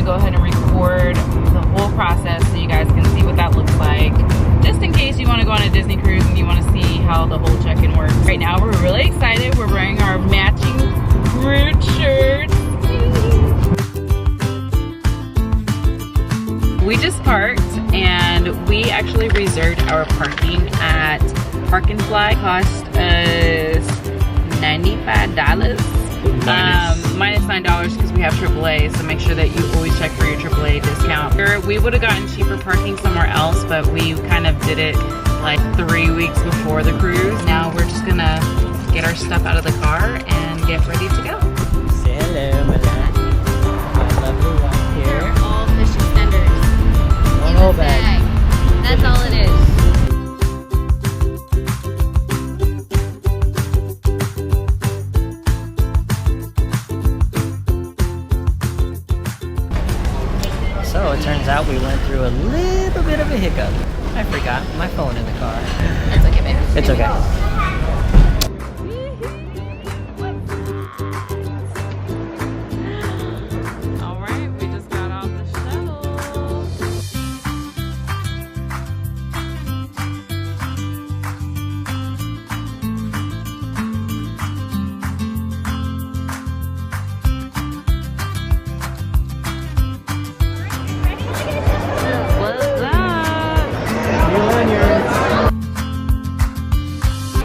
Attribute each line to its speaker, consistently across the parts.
Speaker 1: go ahead and record the whole process so you guys can see what that looks like. Just in case you want to go on a Disney cruise and you want to see how the whole check-in works. Right now we're really excited. We're wearing our matching Groot shirts. We just parked and we actually reserved our parking at Park and Fly. Cost us $95. Minus $9 because we have AAA, so make sure that you always check for your AAA discount. We would have gotten cheaper parking somewhere else, but we kind of did it like 3 weeks before the cruise. Now we're just gonna get our stuff out of the car and get ready to go.
Speaker 2: Say hello, my lovely one here.
Speaker 3: They're all fish extenders.
Speaker 2: One whole bag.
Speaker 3: That's all it is.
Speaker 2: So it turns out we went through a little bit of a hiccup. I forgot my phone in the car.
Speaker 3: That's okay, babe.
Speaker 2: It's okay.
Speaker 1: All right, we just got off the shuttle. What's up?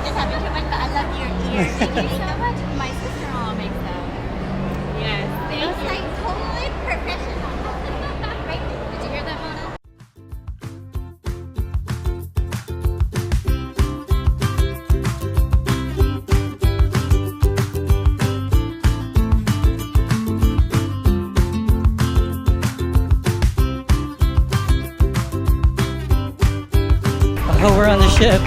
Speaker 3: Just having too much, but I love your ears. Thank you so much. My sister-in-law makes them.
Speaker 1: Yes.
Speaker 3: It's like totally professional. Right? Did you hear that, Mona?
Speaker 2: Oh, we're on the ship.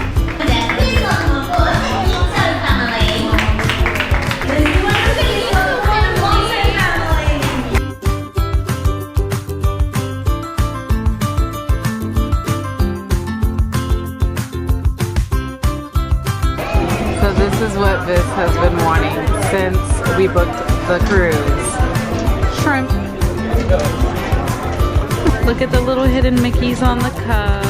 Speaker 1: So this is what Vis has been wanting since we booked the cruise. Shrimp. Look at the little hidden Mickeys on the cup.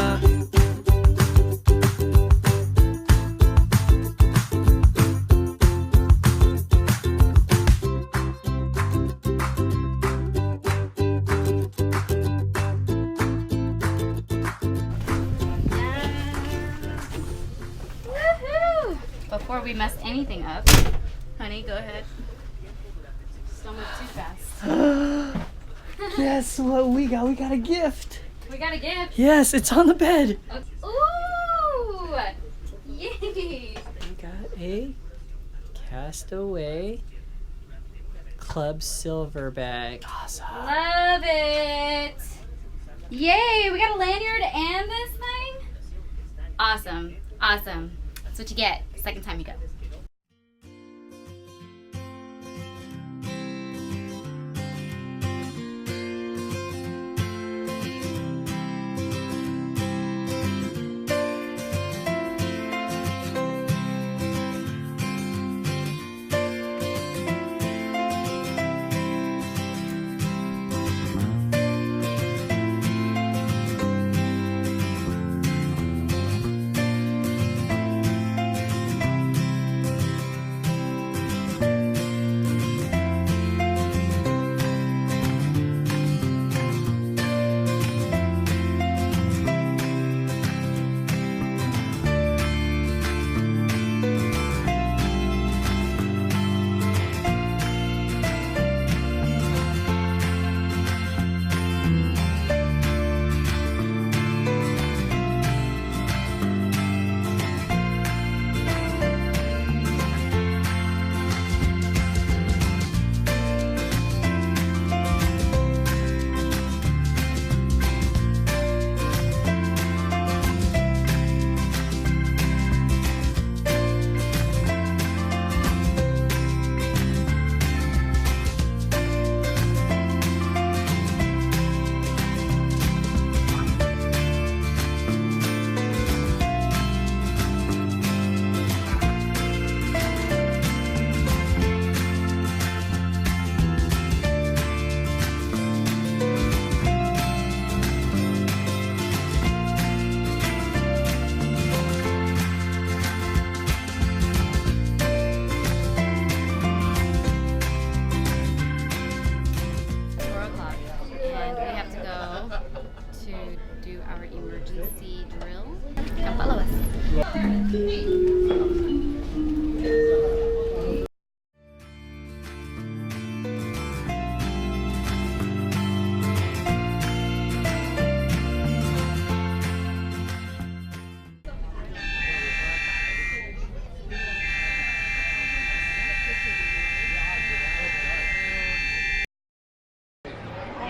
Speaker 3: Woohoo! Before we mess anything up, honey, go ahead. Just don't move too fast.
Speaker 2: Guess what we got? We got a gift.
Speaker 3: We got a gift.
Speaker 2: Yes, it's on the bed.
Speaker 3: Ooh! Yay!
Speaker 2: We got a Castaway Club Silver bag. Awesome.
Speaker 3: Love it! Yay! We got a lanyard and this thing? Awesome. Awesome. That's what you get the second time you go.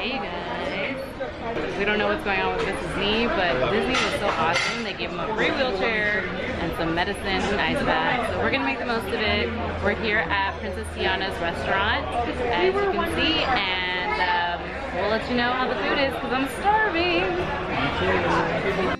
Speaker 1: Hey you guys. We don't know what's going on with Vince's knee, but Disney was so awesome. They gave him a free wheelchair and some medicine and ice bags. So we're gonna make the most of it. We're here at Princess Tiana's restaurant, as you can see, and we'll let you know how the food is because I'm starving.
Speaker 2: Me too.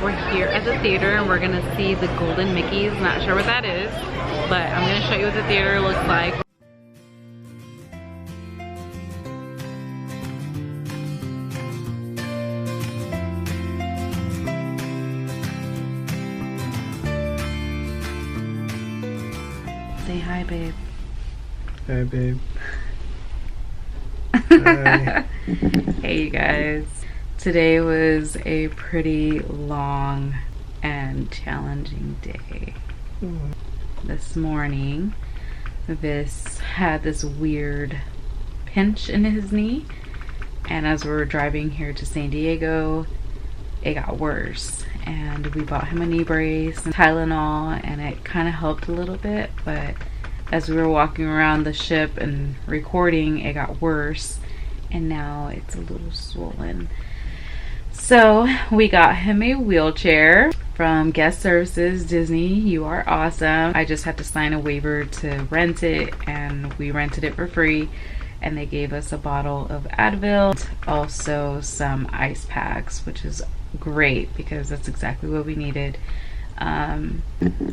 Speaker 1: We're here at the theater and we're gonna see the Golden Mickeys. Not sure what that is, but I'm gonna show you what the theater looks like. Say hi, babe.
Speaker 4: Hi, babe. Hi.
Speaker 1: Hey, you guys. Today was a pretty long and challenging day. This morning, Vis had this weird pinch in his knee, and as we were driving here to San Diego, it got worse. And we bought him a knee brace and Tylenol, and it kind of helped a little bit, but as we were walking around the ship and recording, it got worse, and now it's a little swollen. So we got him a wheelchair from Guest Services. Disney, you are awesome. I just had to sign a waiver to rent it, and we rented it for free, and they gave us a bottle of Advil, also some ice packs, which is great because that's exactly what we needed.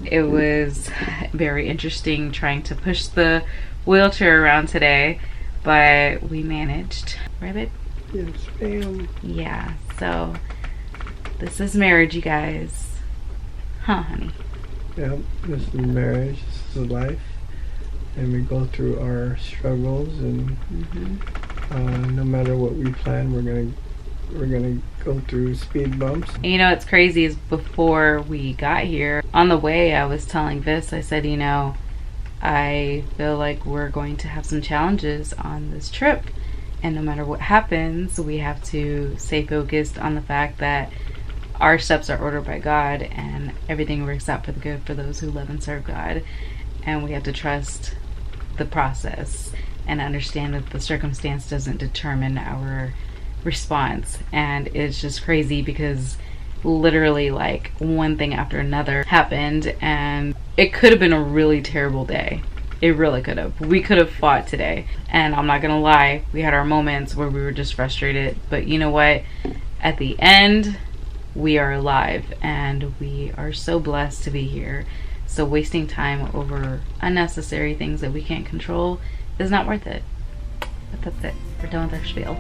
Speaker 1: It was very interesting trying to push the wheelchair around today, but we managed. Right, babe?
Speaker 4: Yes, ma'am.
Speaker 1: Yeah, so this is marriage, you guys. Huh, honey?
Speaker 4: Yep, this is marriage, this is life. And we go through our struggles, and no matter what we plan, we're gonna go through speed bumps.
Speaker 1: And you know what's crazy is before we got here, on the way I was telling Vis, I said, you know, I feel like we're going to have some challenges on this trip. And no matter what happens, we have to stay focused on the fact that our steps are ordered by God and everything works out for the good for those who love and serve God. And we have to trust the process and understand that the circumstance doesn't determine our response. And it's just crazy because literally like one thing after another happened, and it could have been a really terrible day. It really could have. We could have fought today. And I'm not gonna lie, we had our moments where we were just frustrated. But you know what? At the end, we are alive and we are so blessed to be here. So wasting time over unnecessary things that we can't control is not worth it. But that's it. We're done with our spiel.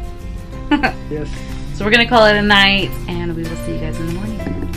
Speaker 4: Yes.
Speaker 1: So we're gonna call it a night, and we will see you guys in the morning.